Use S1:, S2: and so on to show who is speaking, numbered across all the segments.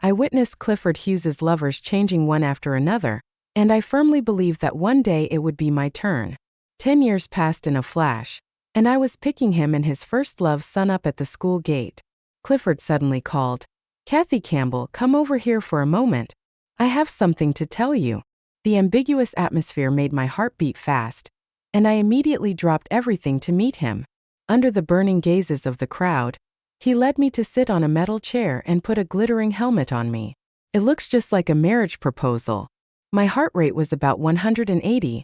S1: I witnessed Clifford Hughes's lovers changing one after another, and I firmly believed that one day it would be my turn. 10 years passed in a flash, and I was picking him and his first love's son up at the school gate. Clifford suddenly called, "Kathy Campbell, come over here for a moment. I have something to tell you." The ambiguous atmosphere made my heart beat fast, and I immediately dropped everything to meet him. Under the burning gazes of the crowd, he led me to sit on a metal chair and put a glittering helmet on me. "It looks just like a marriage proposal." My heart rate was about 180,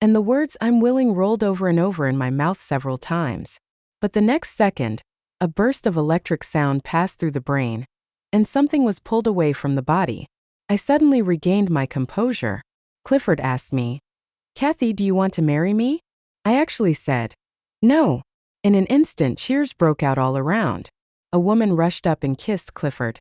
S1: and the words "I'm willing" rolled over and over in my mouth several times. But the next second, a burst of electric sound passed through the brain, and something was pulled away from the body. I suddenly regained my composure. Clifford asked me, "Kathy, do you want to marry me?" I actually said, "No." In an instant, cheers broke out all around. A woman rushed up and kissed Clifford.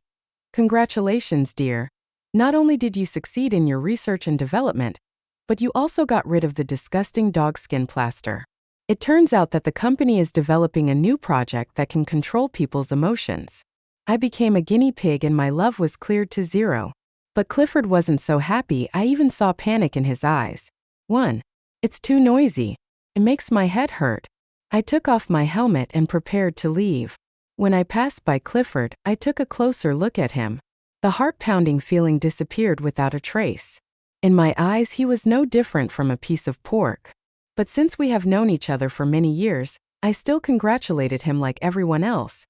S1: "Congratulations, dear. Not only did you succeed in your research and development, but you also got rid of the disgusting dogskin plaster. It turns out that the company is developing a new project that can control people's emotions." I became a guinea pig and my love was cleared to 0. But Clifford wasn't so happy. I even saw panic in his eyes. 1. It's too noisy. It makes my head hurt. I took off my helmet and prepared to leave. When I passed by Clifford, I took a closer look at him. The heart-pounding feeling disappeared without a trace. In my eyes, he was no different from a piece of pork. But since we have known each other for many years, I still congratulated him like everyone else.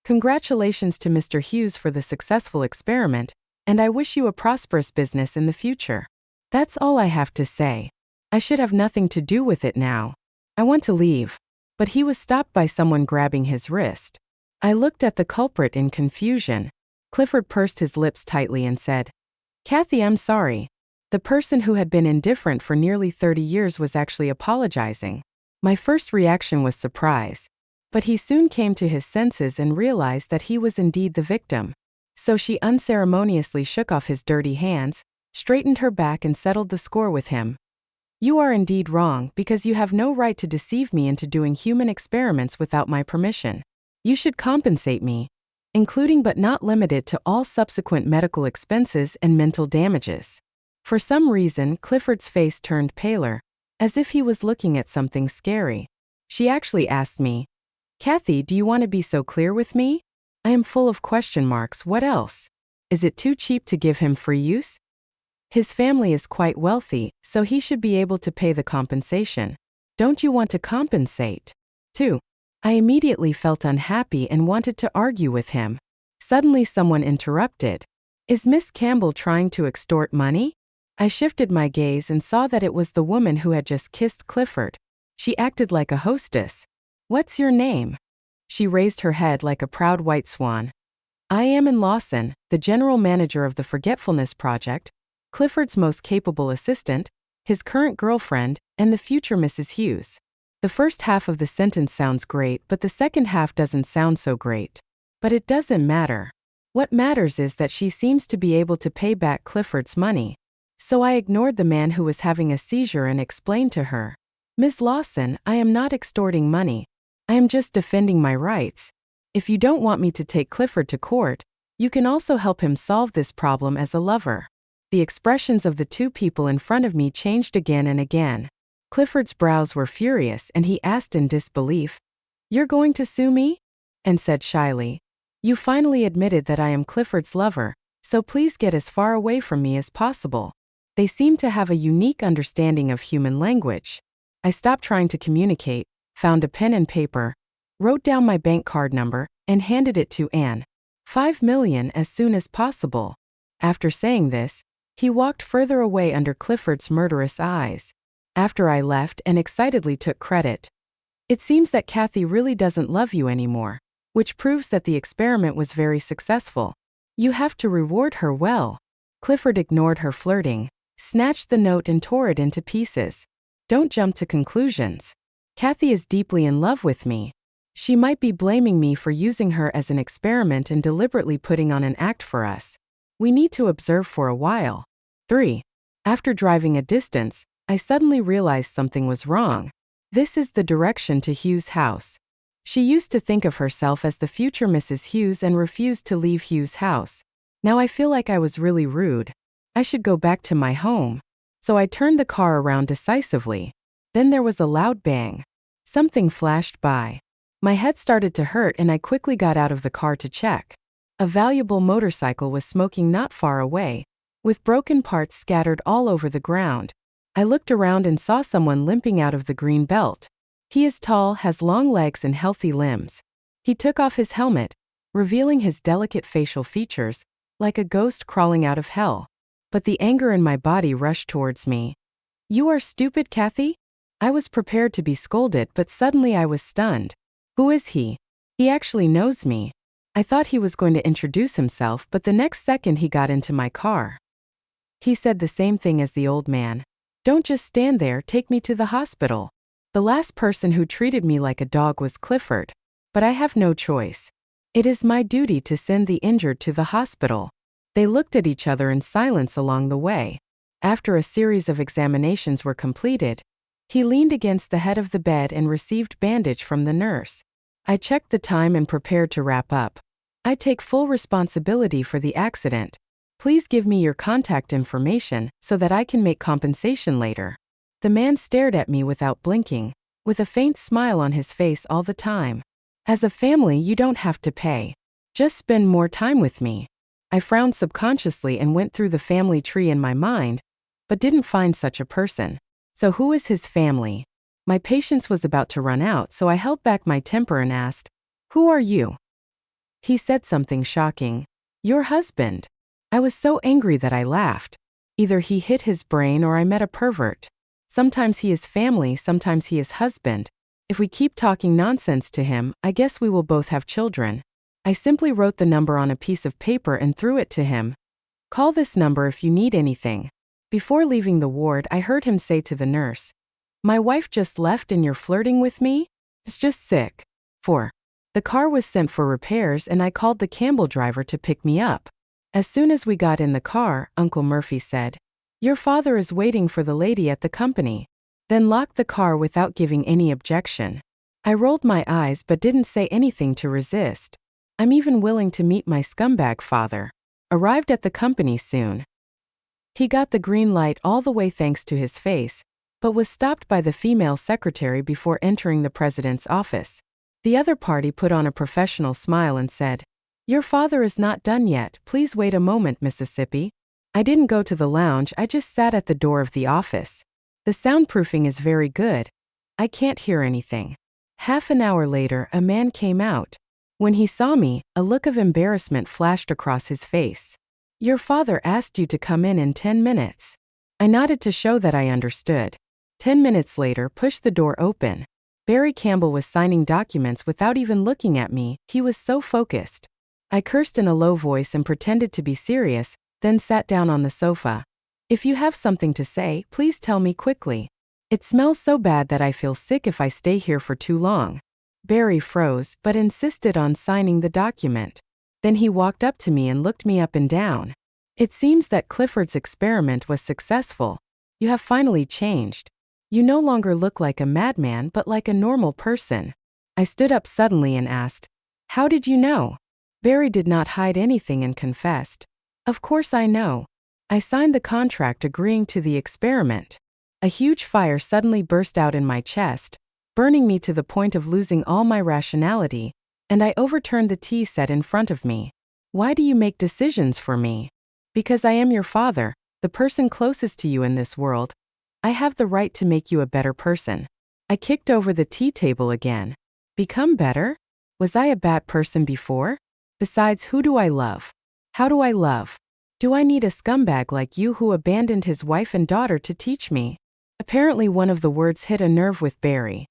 S1: "Congratulations to Mr. Hughes for the successful experiment, and I wish you a prosperous business in the future." That's all I have to say. I should have nothing to do with it now. I want to leave. But he was stopped by someone grabbing his wrist. I looked at the culprit in confusion. Clifford pursed his lips tightly and said, "Kathy, I'm sorry." The person who had been indifferent for nearly 30 years was actually apologizing. My first reaction was surprise. But he soon came to his senses and realized that he was indeed the victim. So she unceremoniously shook off his dirty hands, straightened her back and settled the score with him. "You are indeed wrong because you have no right to deceive me into doing human experiments without my permission. You should compensate me, including but not limited to all subsequent medical expenses and mental damages." For some reason, Clifford's face turned paler, as if he was looking at something scary. She actually asked me, "Kathy, do you want to be so clear with me?" I am full of question marks. What else? Is it too cheap to give him free use? His family is quite wealthy, so he should be able to pay the compensation. Don't you want to compensate? 2. I immediately felt unhappy and wanted to argue with him. Suddenly someone interrupted. "Is Miss Campbell trying to extort money?" I shifted my gaze and saw that it was the woman who had just kissed Clifford. She acted like a hostess. "What's your name?" She raised her head like a proud white swan. "I am in Lawson, the general manager of the Forgetfulness Project, Clifford's most capable assistant, his current girlfriend, and the future Mrs. Hughes." The first half of the sentence sounds great, but the second half doesn't sound so great. But it doesn't matter. What matters is that she seems to be able to pay back Clifford's money. So I ignored the man who was having a seizure and explained to her, "Ms. Lawson, I am not extorting money. I am just defending my rights. If you don't want me to take Clifford to court, you can also help him solve this problem as a lover." The expressions of the two people in front of me changed again and again. Clifford's brows were furious and he asked in disbelief, "You're going to sue me?" And said shyly, "You finally admitted that I am Clifford's lover, so please get as far away from me as possible." They seemed to have a unique understanding of human language. I stopped trying to communicate, found a pen and paper, wrote down my bank card number, and handed it to Anne. 5 million as soon as possible. After saying this, he walked further away under Clifford's murderous eyes. After I left and excitedly took credit. "It seems that Kathy really doesn't love you anymore, which proves that the experiment was very successful. You have to reward her well." Clifford ignored her flirting, snatched the note and tore it into pieces. "Don't jump to conclusions. Kathy is deeply in love with me. She might be blaming me for using her as an experiment and deliberately putting on an act for us. We need to observe for a while." 3. After driving a distance, I suddenly realized something was wrong. This is the direction to Hughes' house. She used to think of herself as the future Mrs. Hughes and refused to leave Hughes' house. Now I feel like I was really rude. I should go back to my home. So I turned the car around decisively. Then there was a loud bang. Something flashed by. My head started to hurt and I quickly got out of the car to check. A valuable motorcycle was smoking not far away, with broken parts scattered all over the ground. I looked around and saw someone limping out of the green belt. He is tall, has long legs and healthy limbs. He took off his helmet, revealing his delicate facial features, like a ghost crawling out of hell. But the anger in my body rushed towards me. "You are stupid, Kathy?" I was prepared to be scolded, but suddenly I was stunned. Who is he? He actually knows me. I thought he was going to introduce himself, but the next second he got into my car. He said the same thing as the old man. "Don't just stand there, take me to the hospital." The last person who treated me like a dog was Clifford. But I have no choice. It is my duty to send the injured to the hospital. They looked at each other in silence along the way. After a series of examinations were completed, he leaned against the head of the bed and received bandage from the nurse. I checked the time and prepared to wrap up. "I take full responsibility for the accident. Please give me your contact information so that I can make compensation later." The man stared at me without blinking, with a faint smile on his face all the time. "As a family, you don't have to pay. Just spend more time with me." I frowned subconsciously and went through the family tree in my mind, but didn't find such a person. So who is his family? My patience was about to run out, so I held back my temper and asked, "Who are you?" He said something shocking. "Your husband." I was so angry that I laughed. Either he hit his brain or I met a pervert. Sometimes he is family, sometimes he is husband. If we keep talking nonsense to him, I guess we will both have children. I simply wrote the number on a piece of paper and threw it to him. "Call this number if you need anything." Before leaving the ward, I heard him say to the nurse, "My wife just left and you're flirting with me? It's just sick." 4. The car was sent for repairs and I called the Campbell driver to pick me up. As soon as we got in the car, Uncle Murphy said, "Your father is waiting for the lady at the company." Then locked the car without giving any objection. I rolled my eyes but didn't say anything to resist. I'm even willing to meet my scumbag father. Arrived at the company soon. He got the green light all the way thanks to his face, but was stopped by the female secretary before entering the president's office. The other party put on a professional smile and said, "Your father is not done yet, please wait a moment, Mississippi." I didn't go to the lounge, I just sat at the door of the office. The soundproofing is very good. I can't hear anything. Half an hour later, a man came out. When he saw me, a look of embarrassment flashed across his face. "Your father asked you to come in 10 minutes. I nodded to show that I understood. 10 minutes later, pushed the door open. Barry Campbell was signing documents without even looking at me, he was so focused. I cursed in a low voice and pretended to be serious, then sat down on the sofa. "If you have something to say, please tell me quickly. It smells so bad that I feel sick if I stay here for too long." Barry froze, but insisted on signing the document. Then he walked up to me and looked me up and down. "It seems that Clifford's experiment was successful. You have finally changed. You no longer look like a madman but like a normal person." I stood up suddenly and asked, "How did you know?" Barry did not hide anything and confessed, "Of course I know. I signed the contract agreeing to the experiment." A huge fire suddenly burst out in my chest, burning me to the point of losing all my rationality, and I overturned the tea set in front of me. "Why do you make decisions for me?" "Because I am your father, the person closest to you in this world. I have the right to make you a better person." I kicked over the tea table again. Become better? Was I a bad person before? Besides, who do I love? How do I love? Do I need a scumbag like you who abandoned his wife and daughter to teach me? Apparently one of the words hit a nerve with Barry.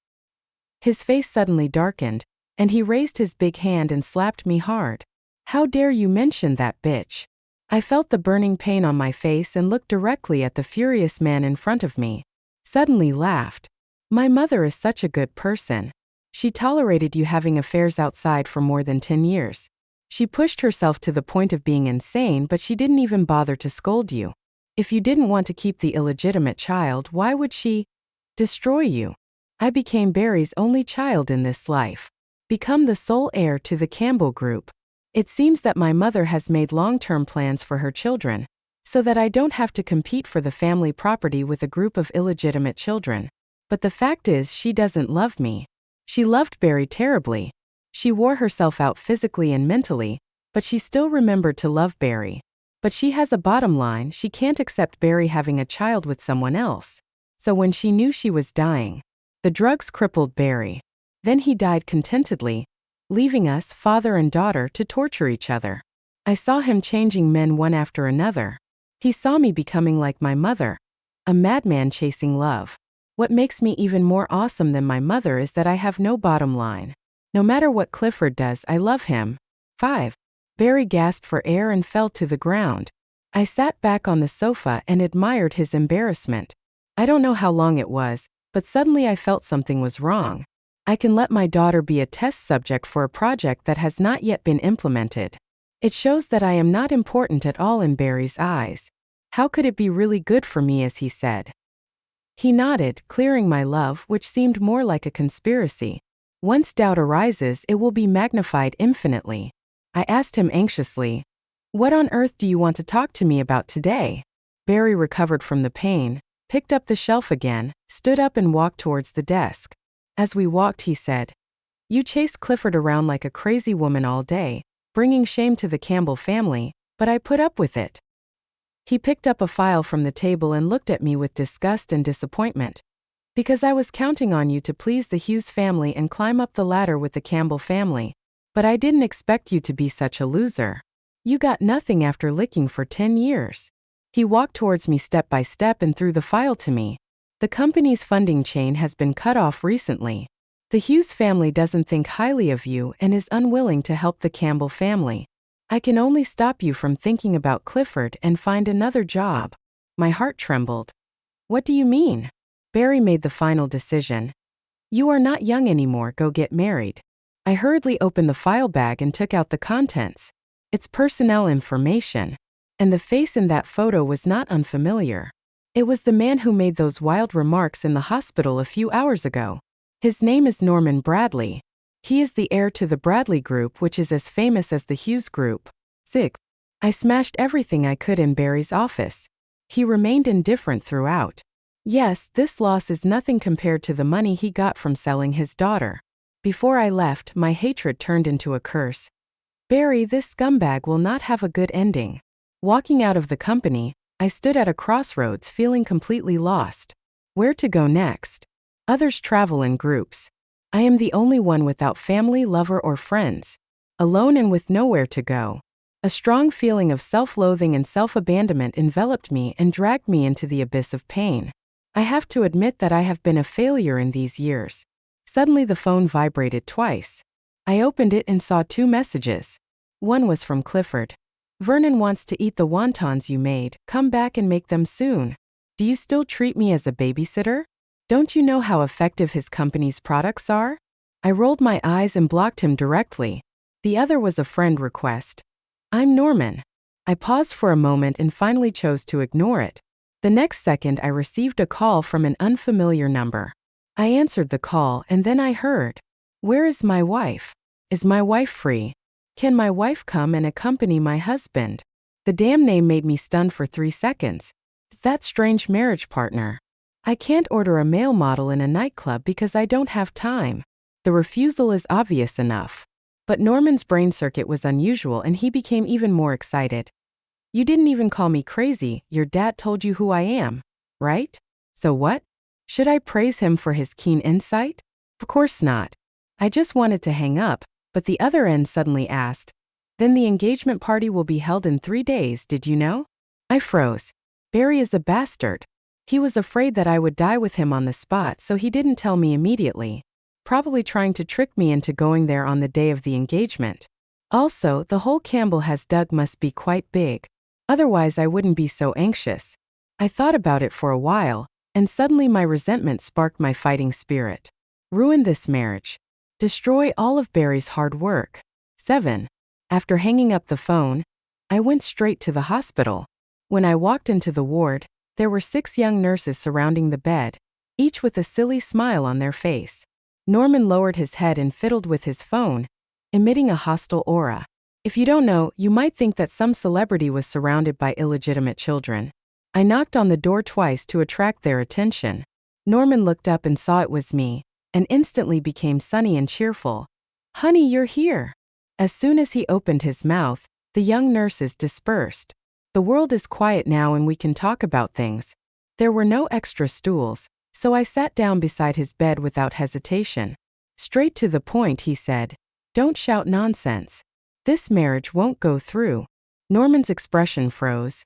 S1: His face suddenly darkened, and he raised his big hand and slapped me hard. "How dare you mention that bitch?" I felt the burning pain on my face and looked directly at the furious man in front of me. Suddenly laughed. "My mother is such a good person. She tolerated you having affairs outside for more than 10 years. She pushed herself to the point of being insane, but she didn't even bother to scold you. If you didn't want to keep the illegitimate child, why would she destroy you? I became Barry's only child in this life. Become the sole heir to the Campbell Group. It seems that my mother has made long-term plans for her children, so that I don't have to compete for the family property with a group of illegitimate children. But the fact is, she doesn't love me. She loved Barry terribly. She wore herself out physically and mentally, but she still remembered to love Barry. But she has a bottom line: she can't accept Barry having a child with someone else. So when she knew she was dying, the drugs crippled Barry. Then he died contentedly, leaving us, father and daughter, to torture each other. I saw him changing men one after another. He saw me becoming like my mother, a madman chasing love. What makes me even more awesome than my mother is that I have no bottom line. No matter what Clifford does, I love him. 5. Barry gasped for air and fell to the ground. I sat back on the sofa and admired his embarrassment. I don't know how long it was, but suddenly I felt something was wrong. I can let my daughter be a test subject for a project that has not yet been implemented. It shows that I am not important at all in Barry's eyes. How could it be really good for me, as he said? He nodded, clearing my love, which seemed more like a conspiracy. Once doubt arises, it will be magnified infinitely. I asked him anxiously, "What on earth do you want to talk to me about today?" Barry recovered from the pain, picked up the shelf again, stood up and walked towards the desk. As we walked, he said, "You chased Clifford around like a crazy woman all day, bringing shame to the Campbell family, but I put up with it." He picked up a file from the table and looked at me with disgust and disappointment. "Because I was counting on you to please the Hughes family and climb up the ladder with the Campbell family. But I didn't expect you to be such a loser. You got nothing after licking for 10 years. He walked towards me step by step and threw the file to me. "The company's funding chain has been cut off recently. The Hughes family doesn't think highly of you and is unwilling to help the Campbell family. I can only stop you from thinking about Clifford and find another job." My heart trembled. "What do you mean?" Barry made the final decision. "You are not young anymore, go get married." I hurriedly opened the file bag and took out the contents. It's personnel information. And the face in that photo was not unfamiliar. It was the man who made those wild remarks in the hospital a few hours ago. His name is Norman Bradley. He is the heir to the Bradley Group, which is as famous as the Hughes Group. 6. I smashed everything I could in Barry's office. He remained indifferent throughout. Yes, this loss is nothing compared to the money he got from selling his daughter. Before I left, my hatred turned into a curse. Barry, this scumbag will not have a good ending. Walking out of the company, I stood at a crossroads feeling completely lost. Where to go next? Others travel in groups. I am the only one without family, lover, or friends. Alone and with nowhere to go. A strong feeling of self-loathing and self-abandonment enveloped me and dragged me into the abyss of pain. I have to admit that I have been a failure in these years. Suddenly the phone vibrated twice. I opened it and saw 2 messages. One was from Clifford. "Vernon wants to eat the wontons you made, come back and make them soon. Do you still treat me as a babysitter? Don't you know how effective his company's products are?" I rolled my eyes and blocked him directly. The other was a friend request. "I'm Norman." I paused for a moment and finally chose to ignore it. The next second I received a call from an unfamiliar number. I answered the call and then I heard, "Where is my wife? Is my wife free? Can my wife come and accompany my husband?" The damn name made me stun for 3 seconds. Is that strange marriage partner? I can't order a male model in a nightclub because I don't have time. The refusal is obvious enough. But Norman's brain circuit was unusual and he became even more excited. "You didn't even call me crazy, your dad told you who I am, right? So what? Should I praise him for his keen insight? Of course not. I just wanted to hang up, but the other end suddenly asked, "Then the engagement party will be held in 3 days, did you know?" I froze. Barry is a bastard. He was afraid that I would die with him on the spot, so he didn't tell me immediately. Probably trying to trick me into going there on the day of the engagement. Also, the hole Campbell has dug must be quite big. Otherwise I wouldn't be so anxious. I thought about it for a while, and suddenly my resentment sparked my fighting spirit. Ruin this marriage. Destroy all of Barry's hard work. 7. After hanging up the phone, I went straight to the hospital. When I walked into the ward, there were 6 young nurses surrounding the bed, each with a silly smile on their face. Norman lowered his head and fiddled with his phone, emitting a hostile aura. If you don't know, you might think that some celebrity was surrounded by illegitimate children. I knocked on the door twice to attract their attention. Norman looked up and saw it was me, and instantly became sunny and cheerful. "Honey, you're here." As soon as he opened his mouth, the young nurses dispersed. The world is quiet now and we can talk about things. There were no extra stools, so I sat down beside his bed without hesitation. "Straight to the point," he said. "Don't shout nonsense. This marriage won't go through." Norman's expression froze.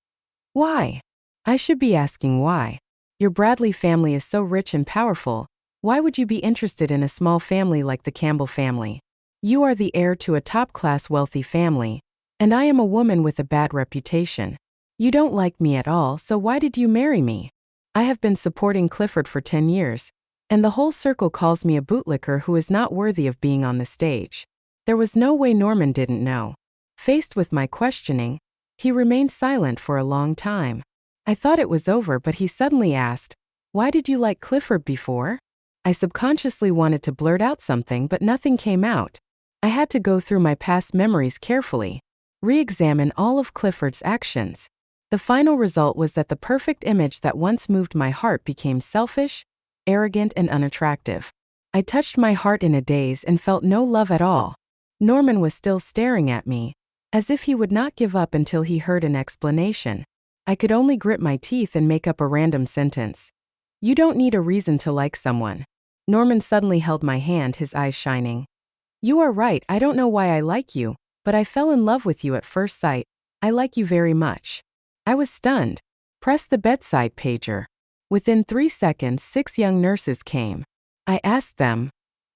S1: "Why?" "I should be asking why. Your Bradley family is so rich and powerful. Why would you be interested in a small family like the Campbell family? You are the heir to a top-class wealthy family, and I am a woman with a bad reputation. You don't like me at all, so why did you marry me? I have been supporting Clifford for 10 years, and the whole circle calls me a bootlicker who is not worthy of being on the stage." There was no way Norman didn't know. Faced with my questioning, he remained silent for a long time. I thought it was over, but he suddenly asked, "Why did you like Clifford before?" I subconsciously wanted to blurt out something, but nothing came out. I had to go through my past memories carefully, re-examine all of Clifford's actions. The final result was that the perfect image that once moved my heart became selfish, arrogant, and unattractive. I touched my heart in a daze and felt no love at all. Norman was still staring at me, as if he would not give up until he heard an explanation. I could only grit my teeth and make up a random sentence. "You don't need a reason to like someone." Norman suddenly held my hand, his eyes shining. "You are right, I don't know why I like you, but I fell in love with you at first sight. I like you very much." I was stunned. Press the bedside pager. Within 3 seconds, 6 young nurses came. I asked them,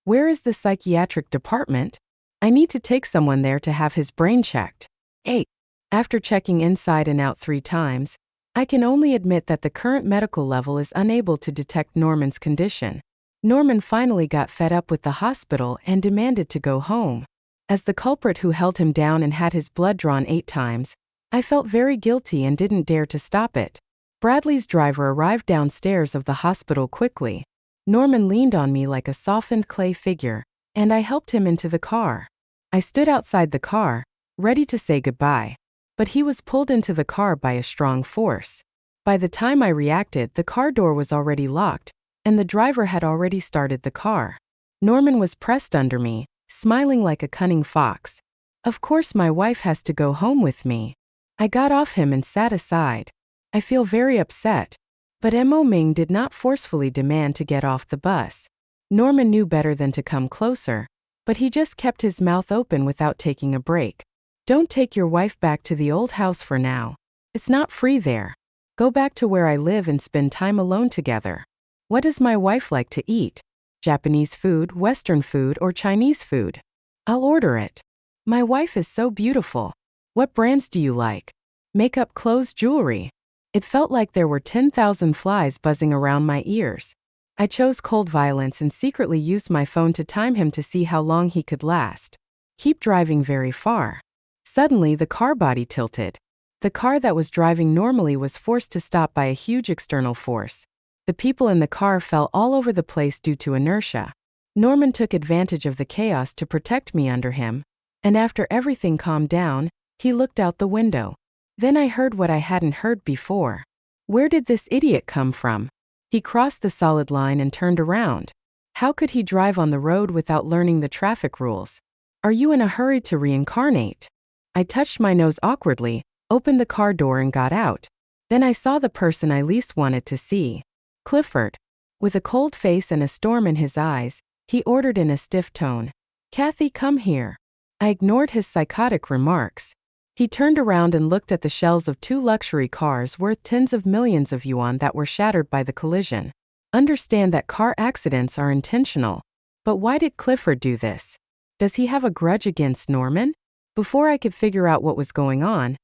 S1: "Where is the psychiatric department? I need to take someone there to have his brain checked." 8. After checking inside and out 3 times, I can only admit that the current medical level is unable to detect Norman's condition. Norman finally got fed up with the hospital and demanded to go home. As the culprit who held him down and had his blood drawn 8 times, I felt very guilty and didn't dare to stop it. Bradley's driver arrived downstairs of the hospital quickly. Norman leaned on me like a softened clay figure, and I helped him into the car. I stood outside the car, ready to say goodbye. But he was pulled into the car by a strong force. By the time I reacted, the car door was already locked, and the driver had already started the car. Norman was pressed under me, smiling like a cunning fox. "Of course my wife has to go home with me." I got off him and sat aside. I feel very upset. But Mo Ming did not forcefully demand to get off the bus. Norman knew better than to come closer, but he just kept his mouth open without taking a break. "Don't take your wife back to the old house for now. It's not free there. Go back to where I live and spend time alone together." "What does my wife like to eat? Japanese food, Western food, or Chinese food? I'll order it. My wife is so beautiful. What brands do you like? Makeup, clothes, jewelry?" It felt like there were 10,000 flies buzzing around my ears. I chose cold violence and secretly used my phone to time him to see how long he could last. "Keep driving very far." Suddenly, the car body tilted. The car that was driving normally was forced to stop by a huge external force. The people in the car fell all over the place due to inertia. Norman took advantage of the chaos to protect me under him, and after everything calmed down, he looked out the window. Then I heard what I hadn't heard before. Where did this idiot come from? He crossed the solid line and turned around. How could he drive on the road without learning the traffic rules? Are you in a hurry to reincarnate? I touched my nose awkwardly, opened the car door and got out. Then I saw the person I least wanted to see. Clifford. With a cold face and a storm in his eyes, he ordered in a stiff tone, "Kathy, come here." I ignored his psychotic remarks. He turned around and looked at the shells of 2 luxury cars worth tens of millions of yuan that were shattered by the collision. Understand that car accidents are intentional. But why did Clifford do this? Does he have a grudge against Norman? Before I could figure out what was going on,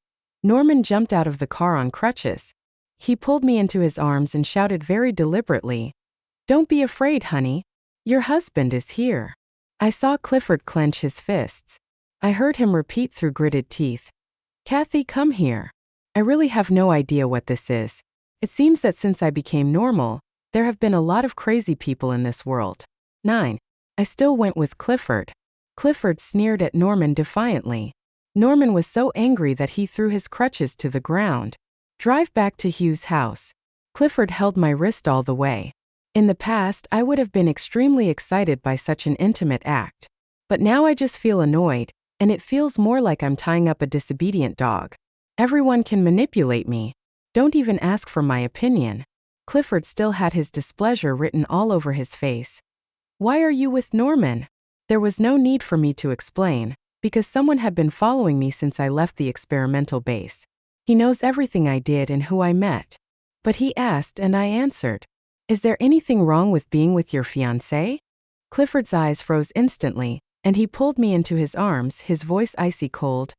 S1: Norman jumped out of the car on crutches. He pulled me into his arms and shouted very deliberately, "Don't be afraid, honey. Your husband is here." I saw Clifford clench his fists. I heard him repeat through gritted teeth, "Kathy, come here." I really have no idea what this is. It seems that since I became normal, there have been a lot of crazy people in this world. 9. I still went with Clifford. Clifford sneered at Norman defiantly. Norman was so angry that he threw his crutches to the ground. Drive back to Hugh's house. Clifford held my wrist all the way. In the past, I would have been extremely excited by such an intimate act. But now I just feel annoyed, and it feels more like I'm tying up a disobedient dog. Everyone can manipulate me. Don't even ask for my opinion. Clifford still had his displeasure written all over his face. Why are you with Norman? There was no need for me to explain, because someone had been following me since I left the experimental base. He knows everything I did and who I met. But he asked and I answered. Is there anything wrong with being with your fiancé? Clifford's eyes froze instantly, and he pulled me into his arms, his voice icy cold.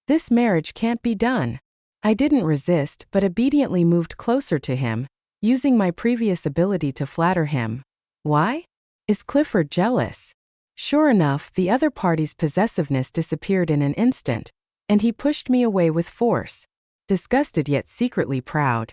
S1: This marriage can't be done. I didn't resist, but obediently moved closer to him, using my previous ability to flatter him. Why? Is Clifford jealous? Sure enough, the other party's possessiveness disappeared in an instant, and he pushed me away with force. Disgusted yet secretly proud.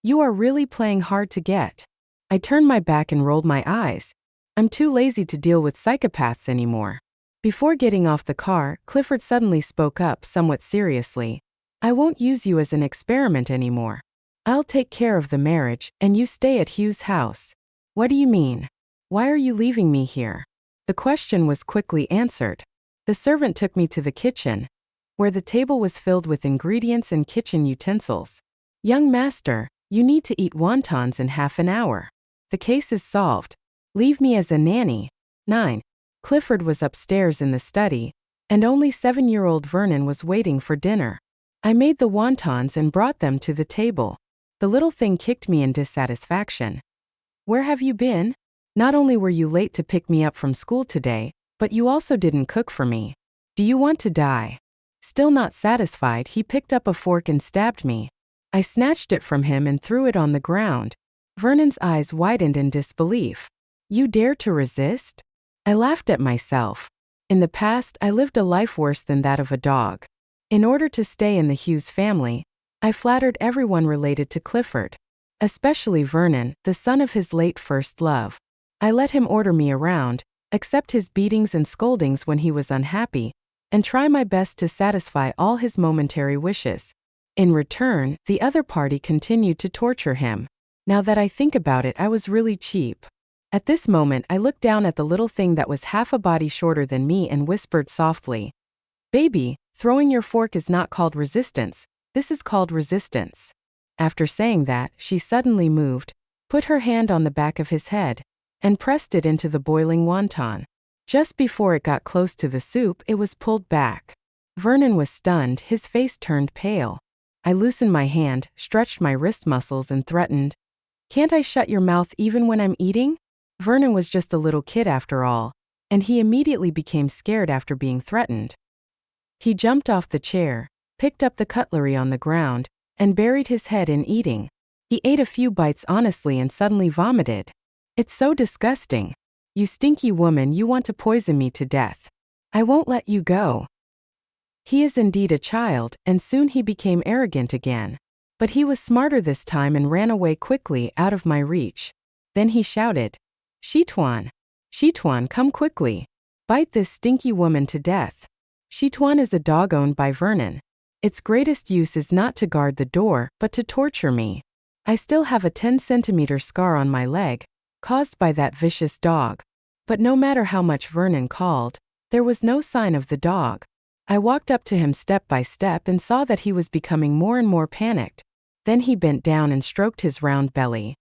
S1: You are really playing hard to get. I turned my back and rolled my eyes. I'm too lazy to deal with psychopaths anymore. Before getting off the car, Clifford suddenly spoke up somewhat seriously. I won't use you as an experiment anymore. I'll take care of the marriage, and you stay at Hugh's house. What do you mean? Why are you leaving me here? The question was quickly answered. The servant took me to the kitchen, where the table was filled with ingredients and kitchen utensils. Young master, you need to eat wontons in half an hour. The case is solved. Leave me as a nanny. 9. Clifford was upstairs in the study, and only 7-year-old Vernon was waiting for dinner. I made the wontons and brought them to the table. The little thing kicked me in dissatisfaction. Where have you been? Not only were you late to pick me up from school today, but you also didn't cook for me. Do you want to die? Still not satisfied, he picked up a fork and stabbed me. I snatched it from him and threw it on the ground. Vernon's eyes widened in disbelief. You dare to resist? I laughed at myself. In the past, I lived a life worse than that of a dog. In order to stay in the Hughes family, I flattered everyone related to Clifford, especially Vernon, the son of his late first love. I let him order me around, accept his beatings and scoldings when he was unhappy, and try my best to satisfy all his momentary wishes. In return, the other party continued to torture him. Now that I think about it, I was really cheap. At this moment, I looked down at the little thing that was half a body shorter than me and whispered softly, Baby, throwing your fork is not called resistance, this is called resistance. After saying that, she suddenly moved, put her hand on the back of his head, and pressed it into the boiling wonton. Just before it got close to the soup, it was pulled back. Vernon was stunned, his face turned pale. I loosened my hand, stretched my wrist muscles and threatened, Can't I shut your mouth even when I'm eating? Vernon was just a little kid after all, and he immediately became scared after being threatened. He jumped off the chair, picked up the cutlery on the ground, and buried his head in eating. He ate a few bites honestly and suddenly vomited. It's so disgusting. You stinky woman, you want to poison me to death. I won't let you go. He is indeed a child, and soon he became arrogant again. But he was smarter this time and ran away quickly out of my reach. Then he shouted, Shituan! Shituan, come quickly. Bite this stinky woman to death. Shituan is a dog owned by Vernon. Its greatest use is not to guard the door, but to torture me. I still have a 10-centimeter scar on my leg, caused by that vicious dog. But no matter how much Vernon called, there was no sign of the dog. I walked up to him step by step and saw that he was becoming more and more panicked. Then he bent down and stroked his round belly.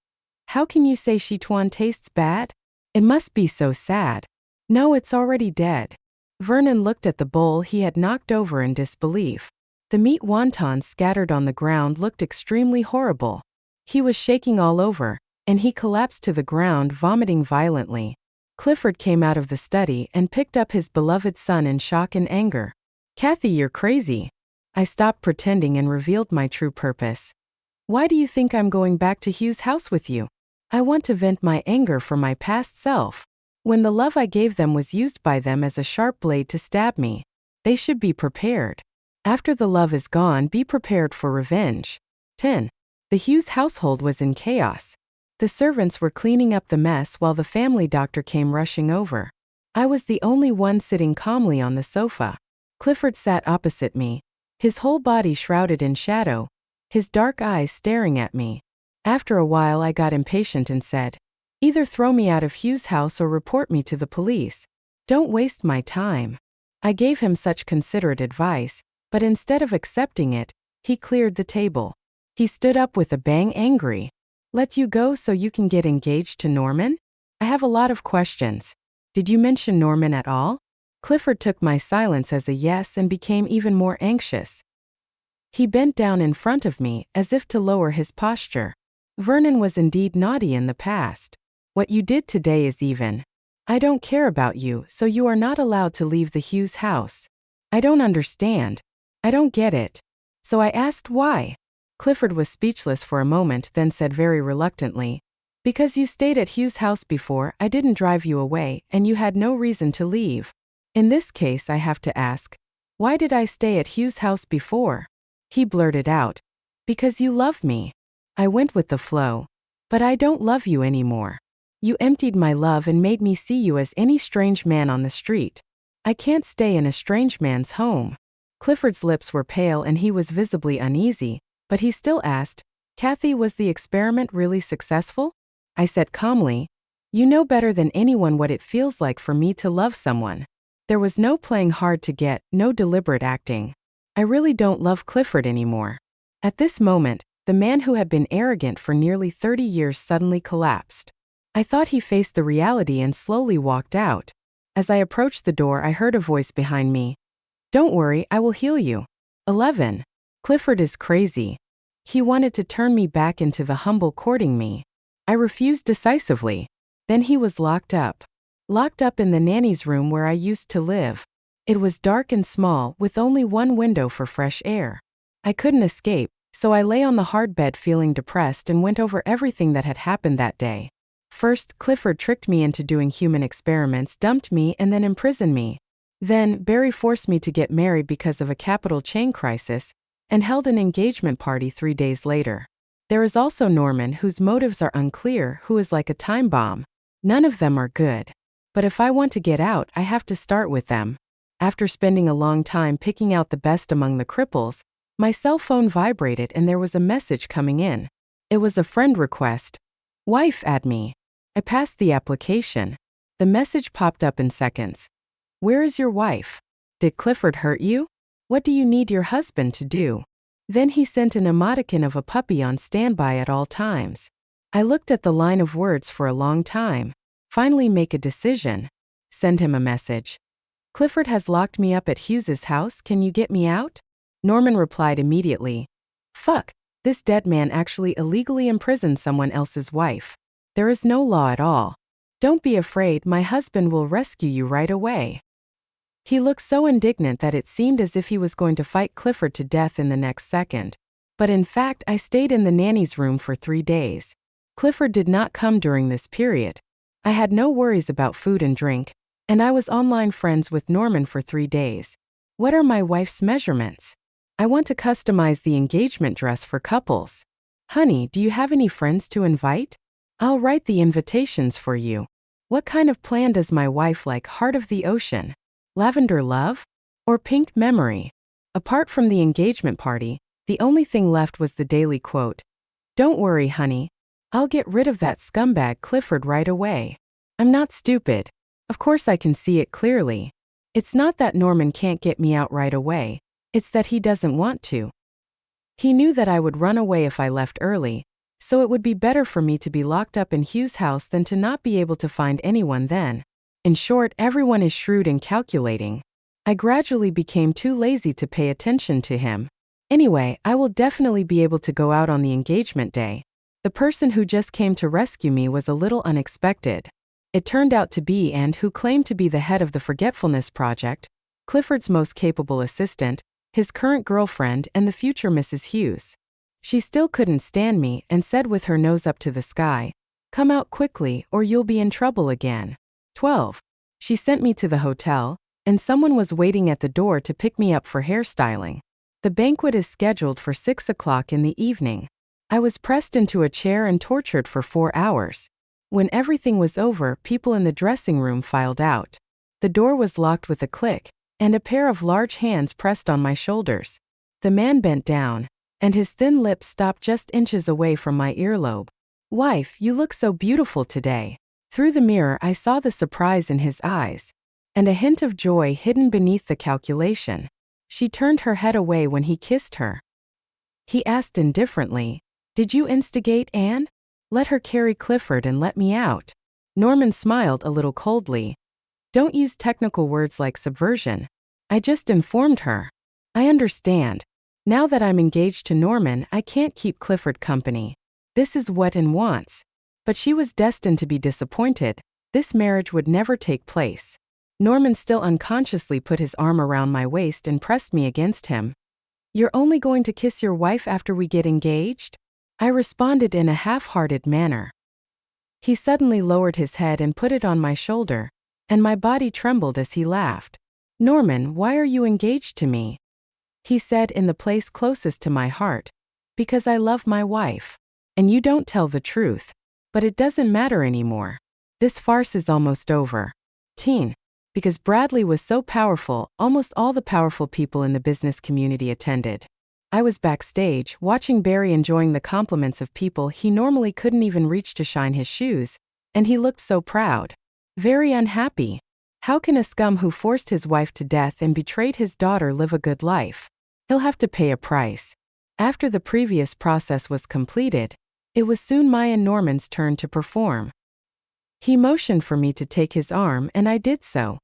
S1: How can you say Shituan tastes bad? It must be so sad. No, it's already dead. Vernon looked at the bowl he had knocked over in disbelief. The meat wontons scattered on the ground looked extremely horrible. He was shaking all over, and he collapsed to the ground, vomiting violently. Clifford came out of the study and picked up his beloved son in shock and anger. Kathy, you're crazy. I stopped pretending and revealed my true purpose. Why do you think I'm going back to Hugh's house with you? I want to vent my anger for my past self. When the love I gave them was used by them as a sharp blade to stab me, they should be prepared. After the love is gone, be prepared for revenge. 10. The Hughes household was in chaos. The servants were cleaning up the mess while the family doctor came rushing over. I was the only one sitting calmly on the sofa. Clifford sat opposite me, his whole body shrouded in shadow, his dark eyes staring at me. After a while I got impatient and said, "Either throw me out of Hugh's house or report me to the police. Don't waste my time." I gave him such considerate advice, but instead of accepting it, he cleared the table. He stood up with a bang, angry. "Let you go so you can get engaged to Norman? I have a lot of questions. Did you mention Norman at all?" Clifford took my silence as a yes and became even more anxious. He bent down in front of me, as if to lower his posture. "Vernon was indeed naughty in the past. What you did today is even. I don't care about you, so you are not allowed to leave the Hughes house. I don't understand. I don't get it." So I asked why. Clifford was speechless for a moment, then said very reluctantly, "Because you stayed at Hugh's house before, I didn't drive you away, and you had no reason to leave. In this case I have to ask, why did I stay at Hugh's house before?" He blurted out, "Because you love me." I went with the flow. "But I don't love you anymore. You emptied my love and made me see you as any strange man on the street. I can't stay in a strange man's home." Clifford's lips were pale and he was visibly uneasy, but he still asked, "Kathy, was the experiment really successful?" I said calmly, "You know better than anyone what it feels like for me to love someone." There was no playing hard to get, no deliberate acting. I really don't love Clifford anymore. At this moment, the man who had been arrogant for nearly 30 years suddenly collapsed. I thought he faced the reality and slowly walked out. As I approached the door, I heard a voice behind me. "Don't worry, I will heal you." 11. Clifford is crazy. He wanted to turn me back into the humble courting me. I refused decisively. Then he was locked up. Locked up in the nanny's room where I used to live. It was dark and small, with only one window for fresh air. I couldn't escape, so I lay on the hard bed feeling depressed and went over everything that had happened that day. First, Clifford tricked me into doing human experiments, dumped me, and then imprisoned me. Then, Barry forced me to get married because of a capital chain crisis, and held an engagement party 3 days later. There is also Norman, whose motives are unclear, who is like a time bomb. None of them are good. But if I want to get out, I have to start with them. After spending a long time picking out the best among the cripples, my cell phone vibrated and there was a message coming in. It was a friend request. "Wife, add me." I passed the application. The message popped up in seconds. "Where is your wife? Did Clifford hurt you? What do you need your husband to do?" Then he sent an emoticon of a puppy on standby at all times. I looked at the line of words for a long time. Finally make a decision. Send him a message. "Clifford has locked me up at Hughes's house, can you get me out?" Norman replied immediately. "Fuck, this dead man actually illegally imprisoned someone else's wife. There is no law at all. Don't be afraid, my husband will rescue you right away." He looked so indignant that it seemed as if he was going to fight Clifford to death in the next second. But in fact, I stayed in the nanny's room for 3 days. Clifford did not come during this period. I had no worries about food and drink, and I was online friends with Norman for 3 days. What are my wife's measurements? I want to customize the engagement dress for couples. Honey, do you have any friends to invite? I'll write the invitations for you. What kind of plan does my wife like? Heart of the ocean? Lavender love? Or pink memory? Apart from the engagement party, the only thing left was the daily quote. "Don't worry, honey. I'll get rid of that scumbag Clifford right away. I'm not stupid. Of course I can see it clearly. It's not that Norman can't get me out right away, it's that he doesn't want to. He knew that I would run away if I left early, so it would be better for me to be locked up in Hugh's house than to not be able to find anyone then. In short, everyone is shrewd and calculating. I gradually became too lazy to pay attention to him. Anyway, I will definitely be able to go out on the engagement day. The person who just came to rescue me was a little unexpected. It turned out to be and who claimed to be the head of the Forgetfulness Project, Clifford's most capable assistant, his current girlfriend, and the future Mrs. Hughes. She still couldn't stand me and said with her nose up to the sky, "Come out quickly or you'll be in trouble again." 12. She sent me to the hotel, and someone was waiting at the door to pick me up for hairstyling. The banquet is scheduled for 6 o'clock in the evening. I was pressed into a chair and tortured for 4 hours. When everything was over, people in the dressing room filed out. The door was locked with a click, and a pair of large hands pressed on my shoulders. The man bent down, and his thin lips stopped just inches away from my earlobe. "Wife, you look so beautiful today." Through the mirror I saw the surprise in his eyes, and a hint of joy hidden beneath the calculation. She turned her head away when he kissed her. He asked indifferently, "Did you instigate Anne? Let her carry Clifford and let me out." Norman smiled a little coldly. "Don't use technical words like subversion. I just informed her." "I understand. Now that I'm engaged to Norman, I can't keep Clifford company. This is what Anne wants." But she was destined to be disappointed. This marriage would never take place. Norman still unconsciously put his arm around my waist and pressed me against him. "You're only going to kiss your wife after we get engaged?" I responded in a half-hearted manner. He suddenly lowered his head and put it on my shoulder, and my body trembled as he laughed. "Norman, why are you engaged to me?" he said in the place closest to my heart. "Because I love my wife. And you don't tell the truth. But it doesn't matter anymore. This farce is almost over." Because Bradley was so powerful, almost all the powerful people in the business community attended. I was backstage, watching Barry enjoying the compliments of people he normally couldn't even reach to shine his shoes, and he looked so proud. Very unhappy. How can a scum who forced his wife to death and betrayed his daughter live a good life? He'll have to pay a price. After the previous process was completed, it was soon my and Norman's turn to perform. He motioned for me to take his arm, and I did so.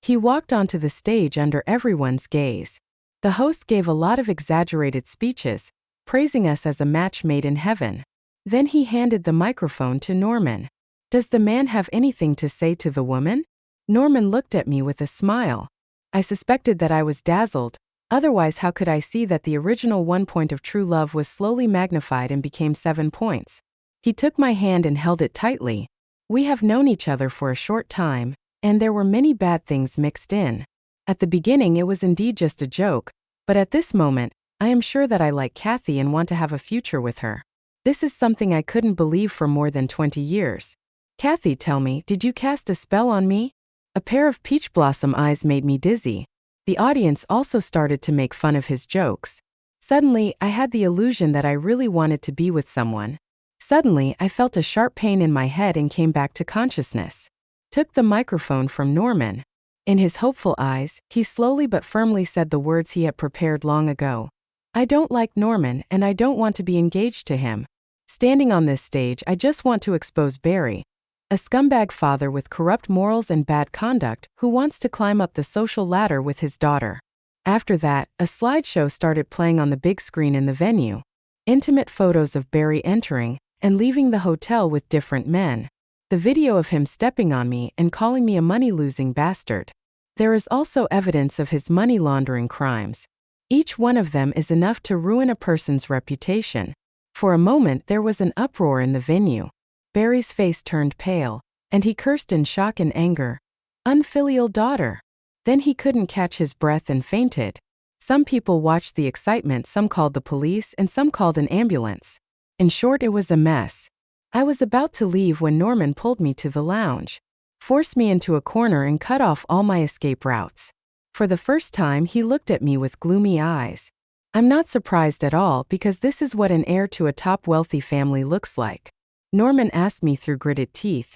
S1: He walked onto the stage under everyone's gaze. The host gave a lot of exaggerated speeches, praising us as a match made in heaven. Then he handed the microphone to Norman. "Does the man have anything to say to the woman?" Norman looked at me with a smile. I suspected that I was dazzled. Otherwise, how could I see that the original 1 point of true love was slowly magnified and became 7 points? He took my hand and held it tightly. "We have known each other for a short time, and there were many bad things mixed in. At the beginning it was indeed just a joke, but at this moment, I am sure that I like Kathy and want to have a future with her. This is something I couldn't believe for more than 20 years. Kathy, tell me, did you cast a spell on me?" A pair of peach blossom eyes made me dizzy. The audience also started to make fun of his jokes. Suddenly, I had the illusion that I really wanted to be with someone. Suddenly, I felt a sharp pain in my head and came back to consciousness. Took the microphone from Norman. In his hopeful eyes, he slowly but firmly said the words he had prepared long ago. "I don't like Norman, and I don't want to be engaged to him. Standing on this stage, I just want to expose Barry, a scumbag father with corrupt morals and bad conduct who wants to climb up the social ladder with his daughter." After that, a slideshow started playing on the big screen in the venue. Intimate photos of Barry entering and leaving the hotel with different men. The video of him stepping on me and calling me a money-losing bastard. There is also evidence of his money laundering crimes. Each one of them is enough to ruin a person's reputation. For a moment there was an uproar in the venue. Barry's face turned pale, and he cursed in shock and anger. Unfilial daughter. Then he couldn't catch his breath and fainted. Some people watched the excitement, some called the police, and some called an ambulance. In short, it was a mess. I was about to leave when Norman pulled me to the lounge, forced me into a corner and cut off all my escape routes. For the first time, he looked at me with gloomy eyes. I'm not surprised at all because this is what an heir to a top wealthy family looks like. Norman asked me through gritted teeth,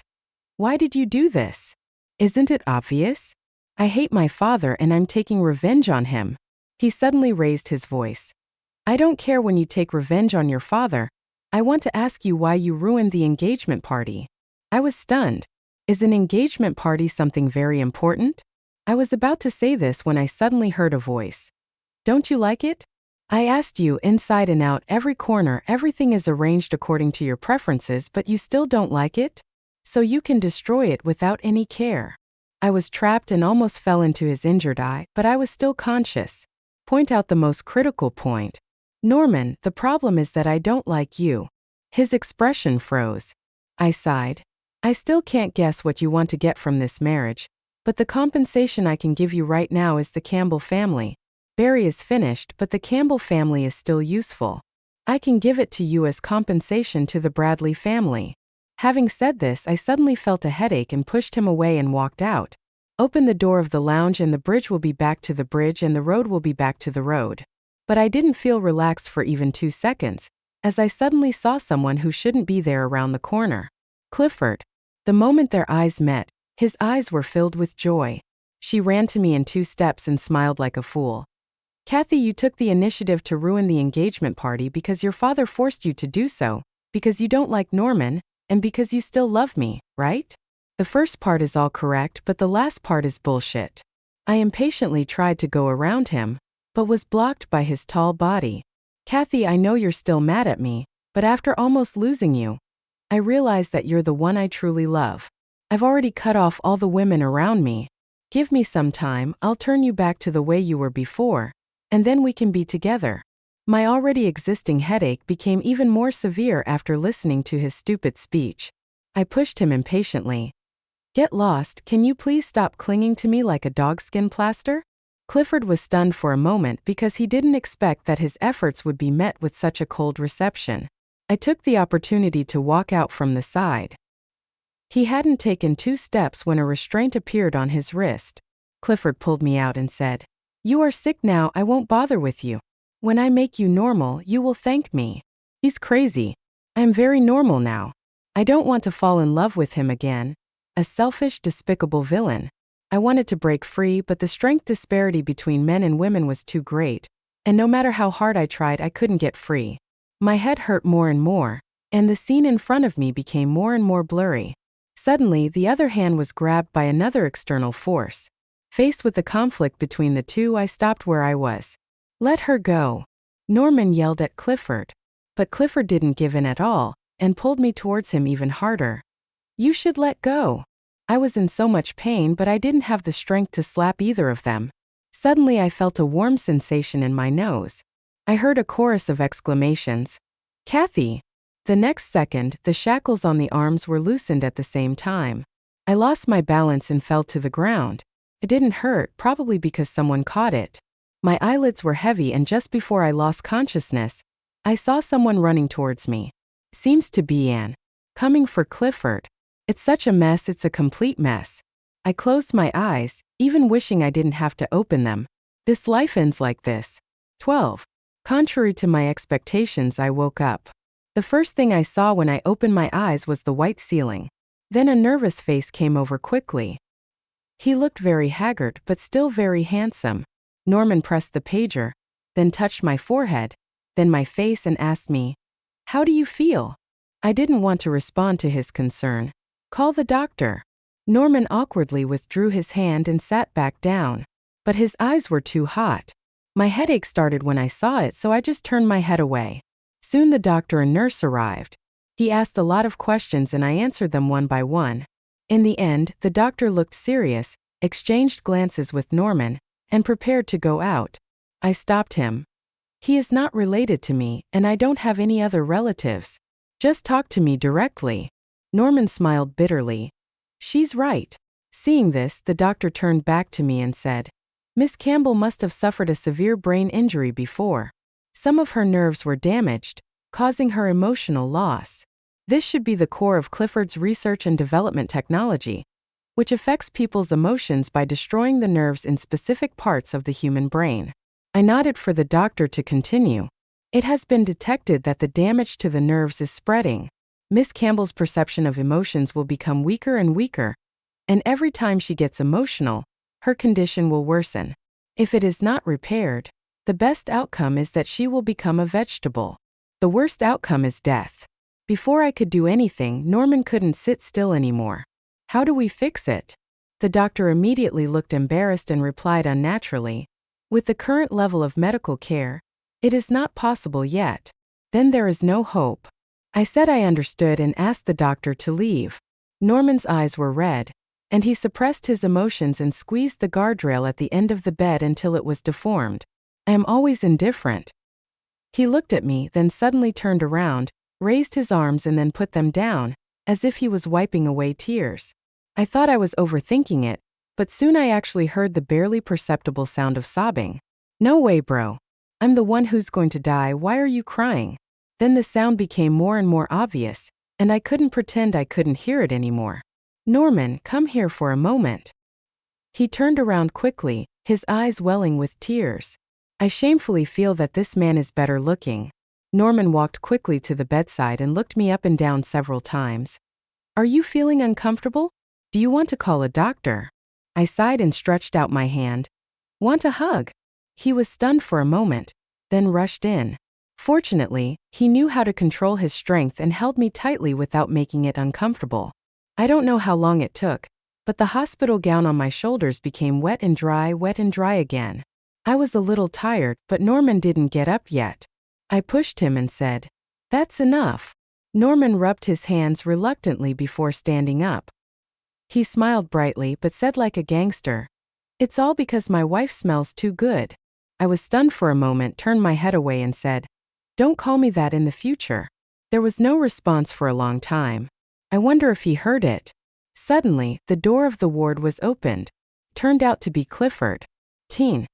S1: "Why did you do this? Isn't it obvious? I hate my father and I'm taking revenge on him." He suddenly raised his voice. "I don't care when you take revenge on your father. I want to ask you why you ruined the engagement party." I was stunned. Is an engagement party something very important? I was about to say this when I suddenly heard a voice. "Don't you like it? I asked you inside and out, every corner, everything is arranged according to your preferences, but you still don't like it? So you can destroy it without any care." I was trapped and almost fell into his injured eye, but I was still conscious. Point out the most critical point. "Norman, the problem is that I don't like you." His expression froze. I sighed. "I still can't guess what you want to get from this marriage, but the compensation I can give you right now is the Campbell family. Barry is finished, but the Campbell family is still useful. I can give it to you as compensation to the Bradley family." Having said this, I suddenly felt a headache and pushed him away and walked out. Open the door of the lounge and the bridge will be back to the bridge and the road will be back to the road. But I didn't feel relaxed for even 2 seconds, as I suddenly saw someone who shouldn't be there around the corner. Clifford. The moment their eyes met, his eyes were filled with joy. She ran to me in 2 steps and smiled like a fool. Kathy, you took the initiative to ruin the engagement party because your father forced you to do so, because you don't like Norman, and because you still love me, right? The first part is all correct, but the last part is bullshit. I impatiently tried to go around him, but was blocked by his tall body. Kathy, I know you're still mad at me, but after almost losing you, I realize that you're the one I truly love. I've already cut off all the women around me. Give me some time, I'll turn you back to the way you were before, and then we can be together. My already existing headache became even more severe after listening to his stupid speech. I pushed him impatiently. Get lost, can you please stop clinging to me like a dogskin plaster? Clifford was stunned for a moment because he didn't expect that his efforts would be met with such a cold reception. I took the opportunity to walk out from the side. He hadn't taken 2 steps when a restraint appeared on his wrist. Clifford pulled me out and said, "You are sick now, I won't bother with you. When I make you normal, you will thank me." He's crazy. I am very normal now. I don't want to fall in love with him again. A selfish, despicable villain. I wanted to break free, but the strength disparity between men and women was too great, and no matter how hard I tried, I couldn't get free. My head hurt more and more, and the scene in front of me became more and more blurry. Suddenly, the other hand was grabbed by another external force. Faced with the conflict between the two, I stopped where I was. Let her go. Norman yelled at Clifford. But Clifford didn't give in at all, and pulled me towards him even harder. You should let go. I was in so much pain, but I didn't have the strength to slap either of them. Suddenly I felt a warm sensation in my nose. I heard a chorus of exclamations. Kathy! The next second, the shackles on the arms were loosened at the same time. I lost my balance and fell to the ground. It didn't hurt, probably because someone caught it. My eyelids were heavy, and just before I lost consciousness, I saw someone running towards me. Seems to be Anne. Coming for Clifford. It's such a mess, it's a complete mess. I closed my eyes, even wishing I didn't have to open them. This life ends like this. 12. Contrary to my expectations, I woke up. The first thing I saw when I opened my eyes was the white ceiling. Then a nervous face came over quickly. He looked very haggard, but still very handsome. Norman pressed the pager, then touched my forehead, then my face, and asked me, "How do you feel?" I didn't want to respond to his concern. Call the doctor. Norman awkwardly withdrew his hand and sat back down. But his eyes were too hot. My headache started when I saw it, so I just turned my head away. Soon the doctor and nurse arrived. He asked a lot of questions and I answered them one by one. In the end, the doctor looked serious, exchanged glances with Norman, and prepared to go out. I stopped him. He is not related to me, and I don't have any other relatives. Just talk to me directly. Norman smiled bitterly. She's right. Seeing this, the doctor turned back to me and said, Miss Campbell must have suffered a severe brain injury before. Some of her nerves were damaged, causing her emotional loss. This should be the core of Clifford's research and development technology, which affects people's emotions by destroying the nerves in specific parts of the human brain. I nodded for the doctor to continue. It has been detected that the damage to the nerves is spreading. Miss Campbell's perception of emotions will become weaker and weaker, and every time she gets emotional, her condition will worsen. If it is not repaired, the best outcome is that she will become a vegetable. The worst outcome is death. Before I could do anything, Norman couldn't sit still anymore. How do we fix it? The doctor immediately looked embarrassed and replied unnaturally, with the current level of medical care, it is not possible yet. Then there is no hope. I said I understood and asked the doctor to leave. Norman's eyes were red, and he suppressed his emotions and squeezed the guardrail at the end of the bed until it was deformed. I am always indifferent. He looked at me, then suddenly turned around, raised his arms and then put them down, as if he was wiping away tears. I thought I was overthinking it, but soon I actually heard the barely perceptible sound of sobbing. No way, bro. I'm the one who's going to die, why are you crying? Then the sound became more and more obvious, and I couldn't pretend I couldn't hear it anymore. Norman, come here for a moment. He turned around quickly, his eyes welling with tears. I shamefully feel that this man is better looking. Norman walked quickly to the bedside and looked me up and down several times. Are you feeling uncomfortable? Do you want to call a doctor? I sighed and stretched out my hand. Want a hug? He was stunned for a moment, then rushed in. Fortunately, he knew how to control his strength and held me tightly without making it uncomfortable. I don't know how long it took, but the hospital gown on my shoulders became wet and dry again. I was a little tired, but Norman didn't get up yet. I pushed him and said, "That's enough." Norman rubbed his hands reluctantly before standing up. He smiled brightly but said like a gangster, "It's all because my wife smells too good." I was stunned for a moment, turned my head away and said, "Don't call me that in the future." There was no response for a long time. I wonder if he heard it. Suddenly, the door of the ward was opened. Turned out to be Clifford. Teen.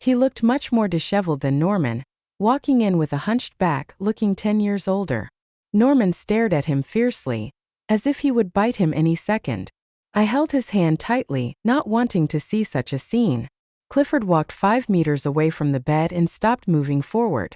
S1: He looked much more disheveled than Norman, walking in with a hunched back, looking 10 years older. Norman stared at him fiercely, as if he would bite him any second. I held his hand tightly, not wanting to see such a scene. Clifford walked 5 meters away from the bed and stopped moving forward.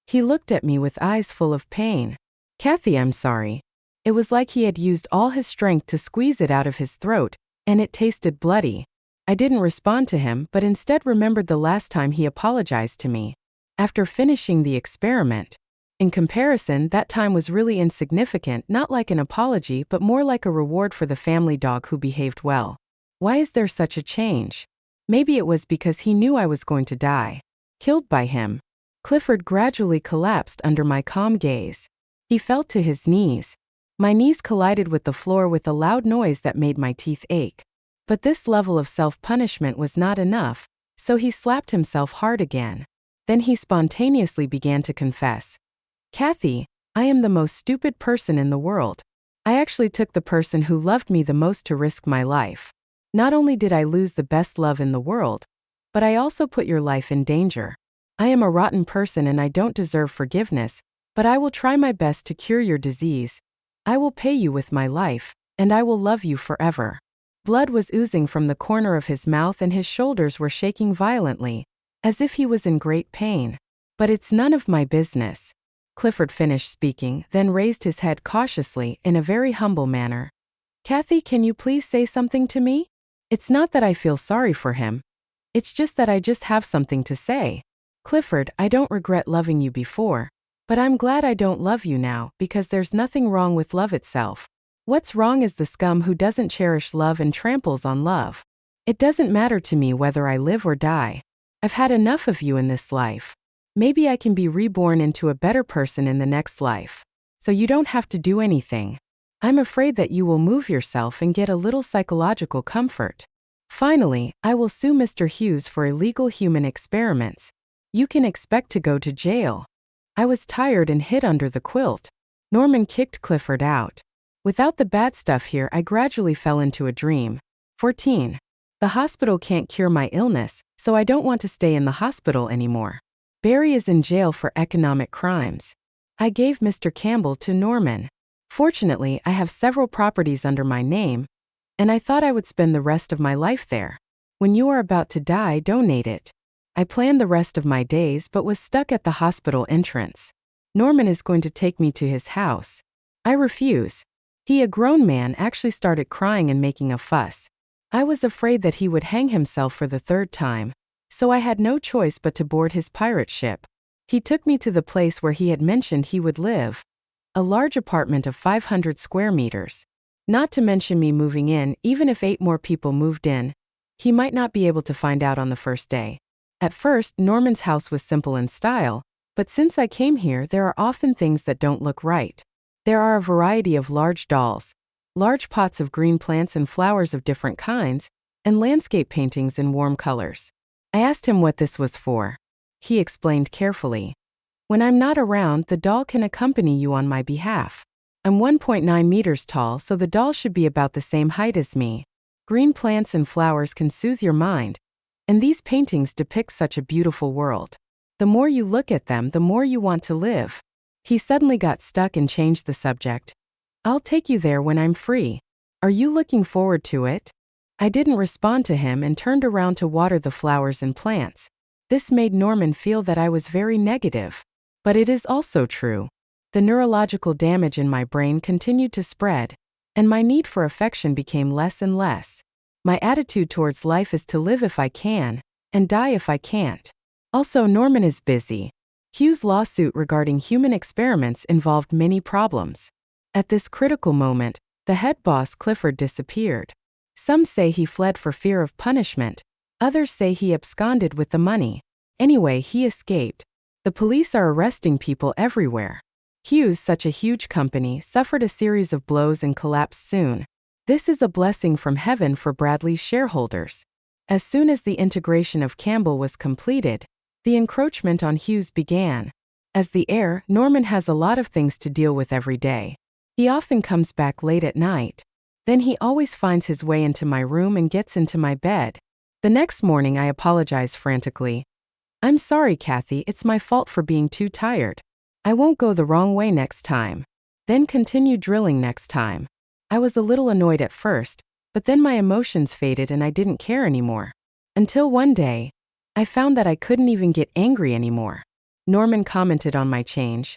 S1: He looked at me with eyes full of pain. "Kathy, I'm sorry." It was like he had used all his strength to squeeze it out of his throat, and it tasted bloody. I didn't respond to him but instead remembered the last time he apologized to me. After finishing the experiment. In comparison, that time was really insignificant, not like an apology but more like a reward for the family dog who behaved well. Why is there such a change? Maybe it was because he knew I was going to die. Killed by him. Clifford gradually collapsed under my calm gaze. He fell to his knees. My knees collided with the floor with a loud noise that made my teeth ache. But this level of self-punishment was not enough, so he slapped himself hard again. Then he spontaneously began to confess. "Kathy, I am the most stupid person in the world. I actually took the person who loved me the most to risk my life. Not only did I lose the best love in the world, but I also put your life in danger. I am a rotten person and I don't deserve forgiveness, but I will try my best to cure your disease. I will pay you with my life, and I will love you forever." Blood was oozing from the corner of his mouth and his shoulders were shaking violently, as if he was in great pain. "But it's none of my business." Clifford finished speaking, then raised his head cautiously in a very humble manner. "Kathy, can you please say something to me? It's not that I feel sorry for him. It's just that I just have something to say. Clifford, I don't regret loving you before, but I'm glad I don't love you now because there's nothing wrong with love itself. What's wrong is the scum who doesn't cherish love and tramples on love. It doesn't matter to me whether I live or die. I've had enough of you in this life. Maybe I can be reborn into a better person in the next life. So you don't have to do anything. I'm afraid that you will move yourself and get a little psychological comfort. Finally, I will sue Mr. Hughes for illegal human experiments. You can expect to go to jail." I was tired and hid under the quilt. Norman kicked Clifford out. Without the bad stuff here, I gradually fell into a dream. 14. The hospital can't cure my illness, so I don't want to stay in the hospital anymore. Barry is in jail for economic crimes. I gave Mr. Campbell to Norman. Fortunately, I have several properties under my name, and I thought I would spend the rest of my life there. When you are about to die, donate it. I planned the rest of my days but was stuck at the hospital entrance. Norman is going to take me to his house. I refuse. He, a grown man, actually started crying and making a fuss. I was afraid that he would hang himself for the 3rd time, so I had no choice but to board his pirate ship. He took me to the place where he had mentioned he would live. A large apartment of 500 square meters. Not to mention me moving in, even if 8 more people moved in, he might not be able to find out on the first day. At first, Norman's house was simple in style, but since I came here, there are often things that don't look right. There are a variety of large dolls, large pots of green plants and flowers of different kinds, and landscape paintings in warm colors. I asked him what this was for. He explained carefully. "When I'm not around, the doll can accompany you on my behalf. I'm 1.9 meters tall, so the doll should be about the same height as me. Green plants and flowers can soothe your mind, and these paintings depict such a beautiful world. The more you look at them, the more you want to live." He suddenly got stuck and changed the subject. "I'll take you there when I'm free. Are you looking forward to it?" I didn't respond to him and turned around to water the flowers and plants. This made Norman feel that I was very negative. But it is also true. The neurological damage in my brain continued to spread, and my need for affection became less and less. My attitude towards life is to live if I can, and die if I can't. Also, Norman is busy. Hugh's lawsuit regarding human experiments involved many problems. At this critical moment, the head boss Clifford disappeared. Some say he fled for fear of punishment, others say he absconded with the money. Anyway, he escaped. The police are arresting people everywhere. Hugh's, such a huge company, suffered a series of blows and collapsed soon. This is a blessing from heaven for Bradley's shareholders. As soon as the integration of Campbell was completed, the encroachment on Hughes began. As the heir, Norman has a lot of things to deal with every day. He often comes back late at night. Then he always finds his way into my room and gets into my bed. The next morning I apologize frantically. "I'm sorry, Kathy, it's my fault for being too tired. I won't go the wrong way next time." Then continue drilling next time. I was a little annoyed at first, but then my emotions faded and I didn't care anymore. Until one day, I found that I couldn't even get angry anymore. Norman commented on my change.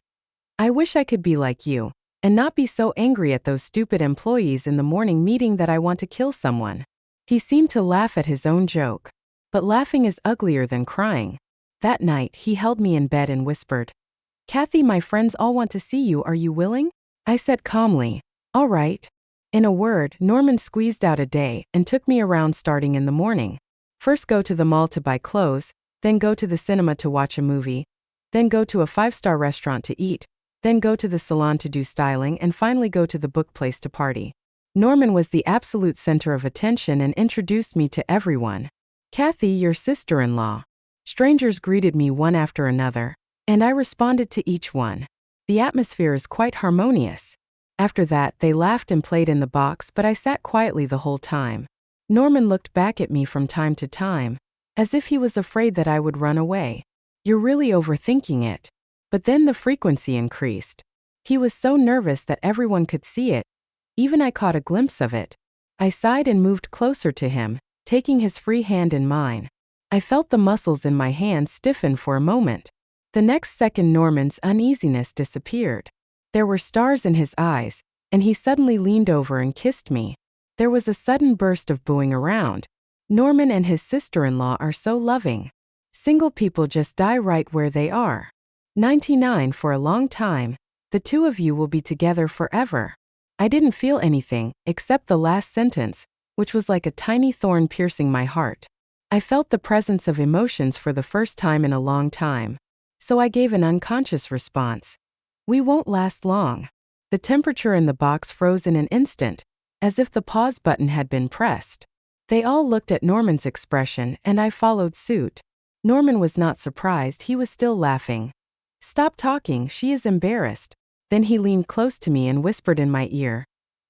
S1: "I wish I could be like you, and not be so angry at those stupid employees in the morning meeting that I want to kill someone." He seemed to laugh at his own joke. But laughing is uglier than crying. That night, he held me in bed and whispered, "Kathy, my friends all want to see you, are you willing?" I said calmly, "All right." In a word, Norman squeezed out a day and took me around starting in the morning. First go to the mall to buy clothes, then go to the cinema to watch a movie, then go to a 5-star restaurant to eat, then go to the salon to do styling, and finally go to the book place to party. Norman was the absolute center of attention and introduced me to everyone. "Kathy, your sister-in-law." Strangers greeted me one after another, and I responded to each one. The atmosphere is quite harmonious. After that, they laughed and played in the box, but I sat quietly the whole time. Norman looked back at me from time to time, as if he was afraid that I would run away. "You're really overthinking it." But then the frequency increased. He was so nervous that everyone could see it. Even I caught a glimpse of it. I sighed and moved closer to him, taking his free hand in mine. I felt the muscles in my hand stiffen for a moment. The next second Norman's uneasiness disappeared. There were stars in his eyes, and he suddenly leaned over and kissed me. There was a sudden burst of booing around. Norman and his sister-in-law are so loving. Single people just die right where they are. 99 for a long time. The two of you will be together forever. I didn't feel anything, except the last sentence, which was like a tiny thorn piercing my heart. I felt the presence of emotions for the first time in a long time. So I gave an unconscious response. "We won't last long." The temperature in the box froze in an instant, as if the pause button had been pressed. They all looked at Norman's expression, and I followed suit. Norman was not surprised, he was still laughing. "Stop talking, she is embarrassed." Then he leaned close to me and whispered in my ear,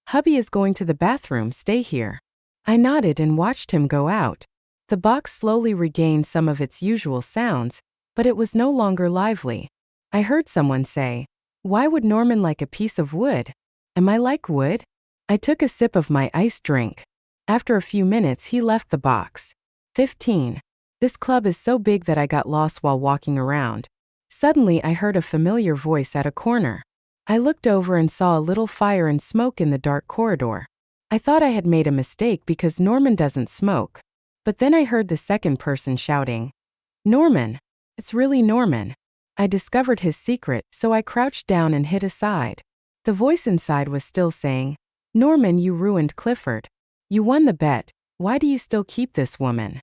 S1: "Hubby is going to the bathroom, stay here." I nodded and watched him go out. The box slowly regained some of its usual sounds, but it was no longer lively. I heard someone say, "Why would Norman like a piece of wood? Am I like wood?" I took a sip of my iced drink. After a few minutes, he left the box. 15. This club is so big that I got lost while walking around. Suddenly, I heard a familiar voice at a corner. I looked over and saw a little fire and smoke in the dark corridor. I thought I had made a mistake because Norman doesn't smoke. But then I heard the second person shouting, "Norman! It's really Norman." I discovered his secret, so I crouched down and hid aside. The voice inside was still saying, "Norman, you ruined Clifford. You won the bet, why do you still keep this woman?"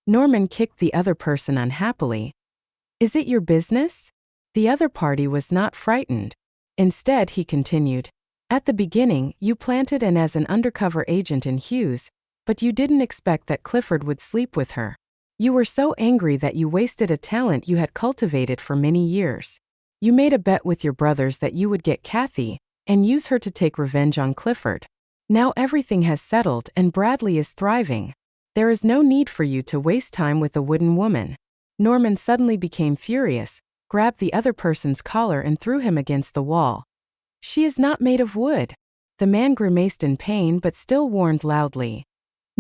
S1: Norman kicked the other person unhappily. "Is it your business?" The other party was not frightened. Instead, he continued, "At the beginning, you planted an as an undercover agent in Hughes, but you didn't expect that Clifford would sleep with her. You were so angry that you wasted a talent you had cultivated for many years. You made a bet with your brothers that you would get Kathy and use her to take revenge on Clifford. Now everything has settled and Bradley is thriving. There is no need for you to waste time with a wooden woman." Norman suddenly became furious, grabbed the other person's collar and threw him against the wall. "She is not made of wood." The man grimaced in pain but still warned loudly,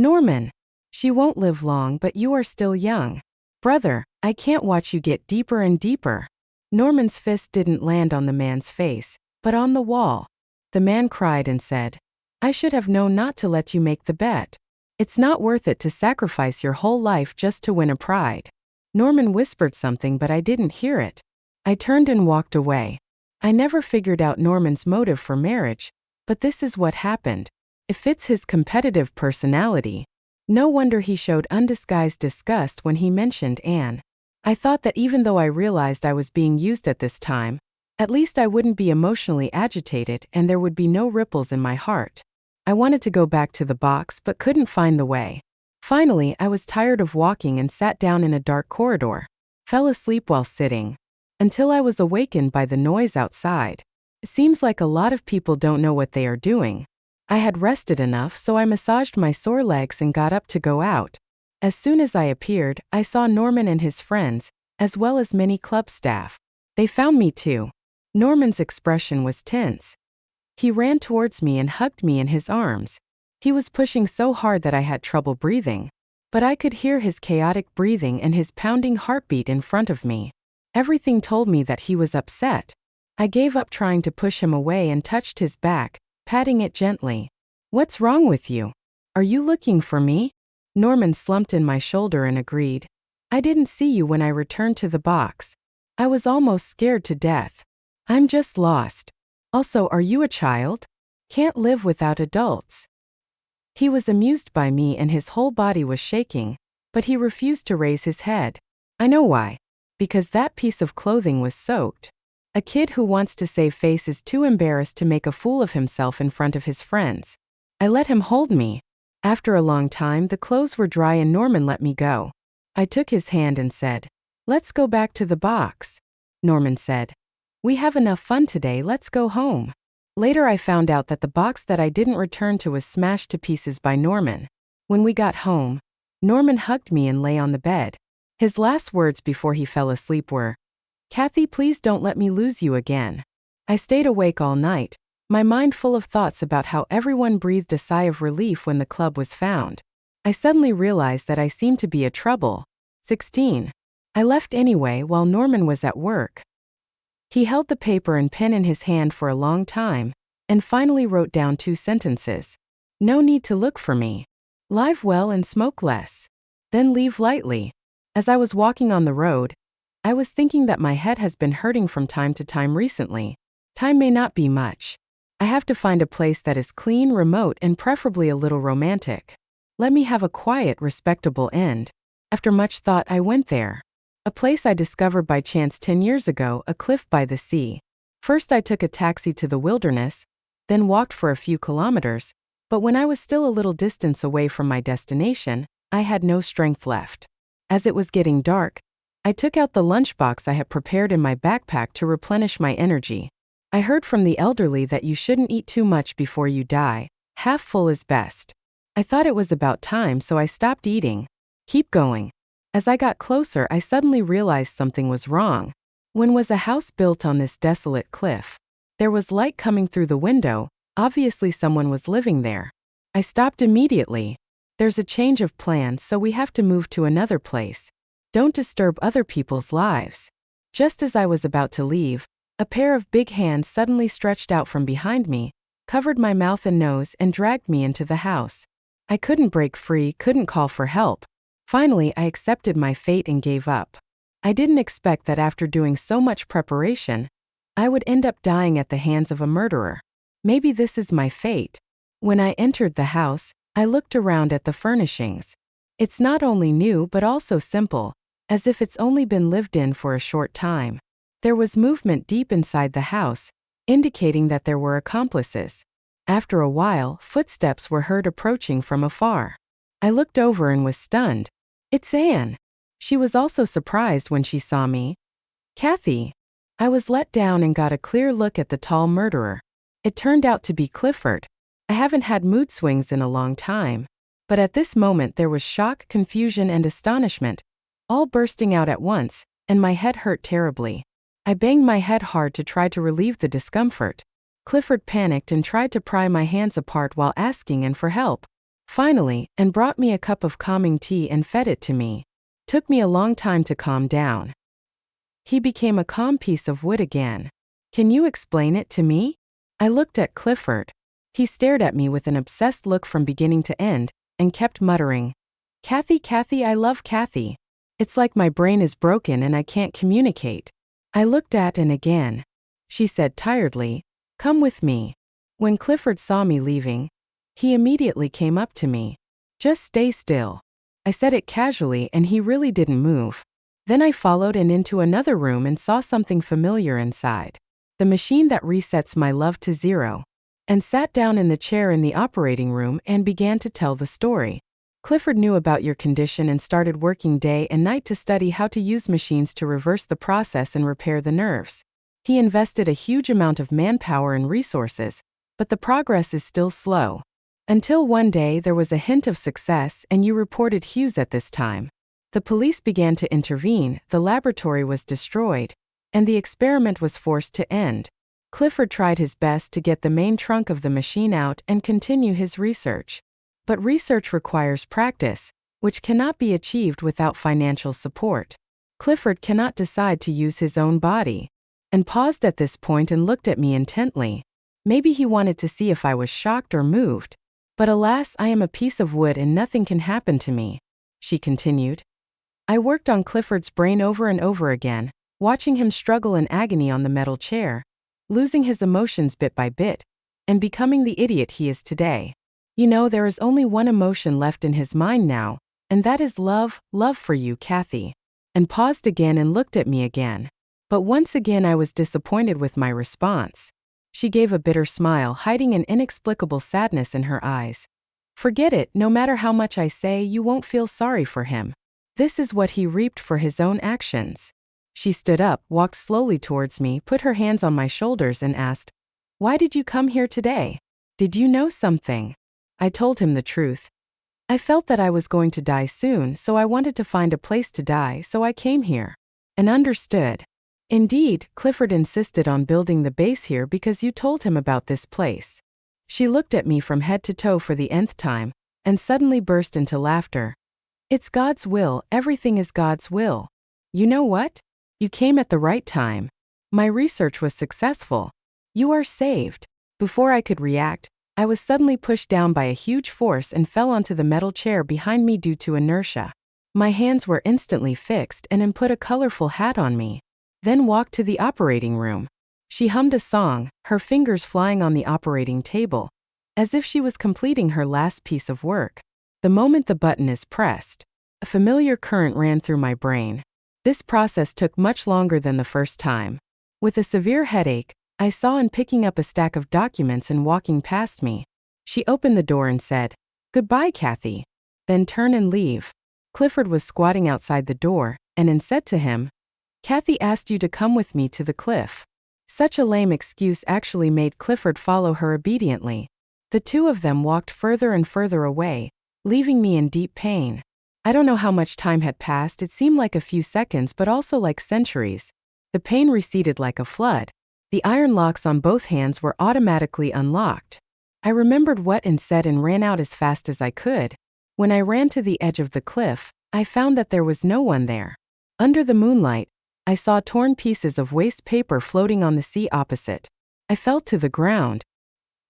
S1: Norman. She won't live long, but you are still young. Brother, I can't watch you get deeper and deeper. Norman's fist didn't land on the man's face, but on the wall. The man cried and said, I should have known not to let you make the bet. It's not worth it to sacrifice your whole life just to win a pride. Norman whispered something, but I didn't hear it. I turned and walked away. I never figured out Norman's motive for marriage, but this is what happened. It fits his competitive personality. No wonder he showed undisguised disgust when he mentioned Anne. I thought that even though I realized I was being used at this time, at least I wouldn't be emotionally agitated and there would be no ripples in my heart. I wanted to go back to the box but couldn't find the way. Finally, I was tired of walking and sat down in a dark corridor. Fell asleep while sitting. Until I was awakened by the noise outside. It seems like a lot of people don't know what they are doing. I had rested enough, so I massaged my sore legs and got up to go out. As soon as I appeared, I saw Norman and his friends, as well as many club staff. They found me too. Norman's expression was tense. He ran towards me and hugged me in his arms. He was pushing so hard that I had trouble breathing. But I could hear his chaotic breathing and his pounding heartbeat in front of me. Everything told me that he was upset. I gave up trying to push him away and touched his back, patting it gently. What's wrong with you? Are you looking for me? Norman slumped in my shoulder and agreed. I didn't see you when I returned to the box. I was almost scared to death. I'm just lost. Also, are you a child? Can't live without adults. He was amused by me and his whole body was shaking, but he refused to raise his head. I know why. Because that piece of clothing was soaked. A kid who wants to save face is too embarrassed to make a fool of himself in front of his friends. I let him hold me. After a long time, the clothes were dry and Norman let me go. I took his hand and said, Let's go back to the box. Norman said, We have enough fun today, let's go home. Later I found out that the box that I didn't return to was smashed to pieces by Norman. When we got home, Norman hugged me and lay on the bed. His last words before he fell asleep were, Kathy, please don't let me lose you again. I stayed awake all night, my mind full of thoughts about how everyone breathed a sigh of relief when the club was found. I suddenly realized that I seemed to be a trouble. 16. I left anyway while Norman was at work. He held the paper and pen in his hand for a long time, and finally wrote down 2 sentences. No need to look for me. Live well and smoke less. Then leave lightly. As I was walking on the road, I was thinking that my head has been hurting from time to time recently. Time may not be much. I have to find a place that is clean, remote, and preferably a little romantic. Let me have a quiet, respectable end. After much thought, I went there. A place I discovered by chance 10 years ago, a cliff by the sea. First I took a taxi to the wilderness, then walked for a few kilometers, but when I was still a little distance away from my destination, I had no strength left. As it was getting dark, I took out the lunchbox I had prepared in my backpack to replenish my energy. I heard from the elderly that you shouldn't eat too much before you die. Half full is best. I thought it was about time, so I stopped eating. Keep going. As I got closer, I suddenly realized something was wrong. When was a house built on this desolate cliff? There was light coming through the window, obviously someone was living there. I stopped immediately. There's a change of plans, so we have to move to another place. Don't disturb other people's lives. Just as I was about to leave, a pair of big hands suddenly stretched out from behind me, covered my mouth and nose and dragged me into the house. I couldn't break free, couldn't call for help. Finally, I accepted my fate and gave up. I didn't expect that after doing so much preparation, I would end up dying at the hands of a murderer. Maybe this is my fate. When I entered the house, I looked around at the furnishings. It's not only new but also simple, as if it's only been lived in for a short time. There was movement deep inside the house, indicating that there were accomplices. After a while, footsteps were heard approaching from afar. I looked over and was stunned. It's Anne. She was also surprised when she saw me. Kathy. I was let down and got a clear look at the tall murderer. It turned out to be Clifford. I haven't had mood swings in a long time. But at this moment there was shock, confusion, and astonishment, all bursting out at once, and my head hurt terribly. I banged my head hard to try to relieve the discomfort. Clifford panicked and tried to pry my hands apart while asking for help. finally, and brought me a cup of calming tea and fed it to me. Took me a long time to calm down. He became a calm piece of wood again. Can you explain it to me? I looked at Clifford. He stared at me with an obsessed look from beginning to end, and kept muttering, Kathy, Kathy, I love Kathy. It's like my brain is broken and I can't communicate. I looked at and again. She said tiredly, come with me. When Clifford saw me leaving, he immediately came up to me. Just stay still. I said it casually and he really didn't move. Then I followed and into another room and saw something familiar inside. The machine that resets my love to zero. And sat down in the chair in the operating room and began to tell the story. Clifford knew about your condition and started working day and night to study how to use machines to reverse the process and repair the nerves. He invested a huge amount of manpower and resources, but the progress is still slow. Until one day there was a hint of success and you reported Hughes at this time. The police began to intervene, the laboratory was destroyed, and the experiment was forced to end. Clifford tried his best to get the main trunk of the machine out and continue his research. But research requires practice, which cannot be achieved without financial support. Clifford cannot decide to use his own body. And paused at this point and looked at me intently. Maybe he wanted to see if I was shocked or moved. But alas, I am a piece of wood and nothing can happen to me, she continued. I worked on Clifford's brain over and over again, watching him struggle in agony on the metal chair, losing his emotions bit by bit, and becoming the idiot he is today. You know, there is only one emotion left in his mind now, and that is love for you, Kathy. And paused again and looked at me again. But once again I was disappointed with my response. She gave a bitter smile, hiding an inexplicable sadness in her eyes. Forget it, no matter how much I say, you won't feel sorry for him. This is what he reaped for his own actions. She stood up, walked slowly towards me, put her hands on my shoulders and asked, why did you come here today? Did you know something? I told him the truth. I felt that I was going to die soon, so I wanted to find a place to die, so I came here. And understood. Indeed, Clifford insisted on building the base here because you told him about this place. She looked at me from head to toe for the nth time, and suddenly burst into laughter. It's God's will, everything is God's will. You know what? You came at the right time. My research was successful. You are saved. Before I could react, I was suddenly pushed down by a huge force and fell onto the metal chair behind me due to inertia. My hands were instantly fixed and put a colorful hat on me. Then walked to the operating room. She hummed a song, her fingers flying on the operating table, as if she was completing her last piece of work. The moment the button is pressed, a familiar current ran through my brain. This process took much longer than the first time. With a severe headache, I saw Anne picking up a stack of documents and walking past me. She opened the door and said, "Goodbye, Kathy." Then turn and leave. Clifford was squatting outside the door, and Anne said to him, "Kathy asked you to come with me to the cliff." Such a lame excuse actually made Clifford follow her obediently. The two of them walked further and further away, leaving me in deep pain. I don't know how much time had passed, it seemed like a few seconds but also like centuries. The pain receded like a flood. The iron locks on both hands were automatically unlocked. I remembered what Anne said and ran out as fast as I could. When I ran to the edge of the cliff, I found that there was no one there. Under the moonlight, I saw torn pieces of waste paper floating on the sea opposite. I fell to the ground.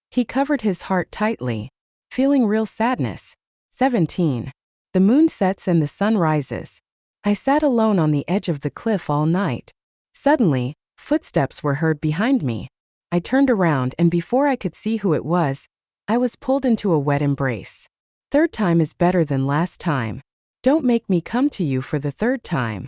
S1: He covered his heart tightly, feeling real sadness. 17. The moon sets and the sun rises. I sat alone on the edge of the cliff all night. Suddenly, footsteps were heard behind me. I turned around and before I could see who it was, I was pulled into a wet embrace. Third time is better than last time. Don't make me come to you for the third time.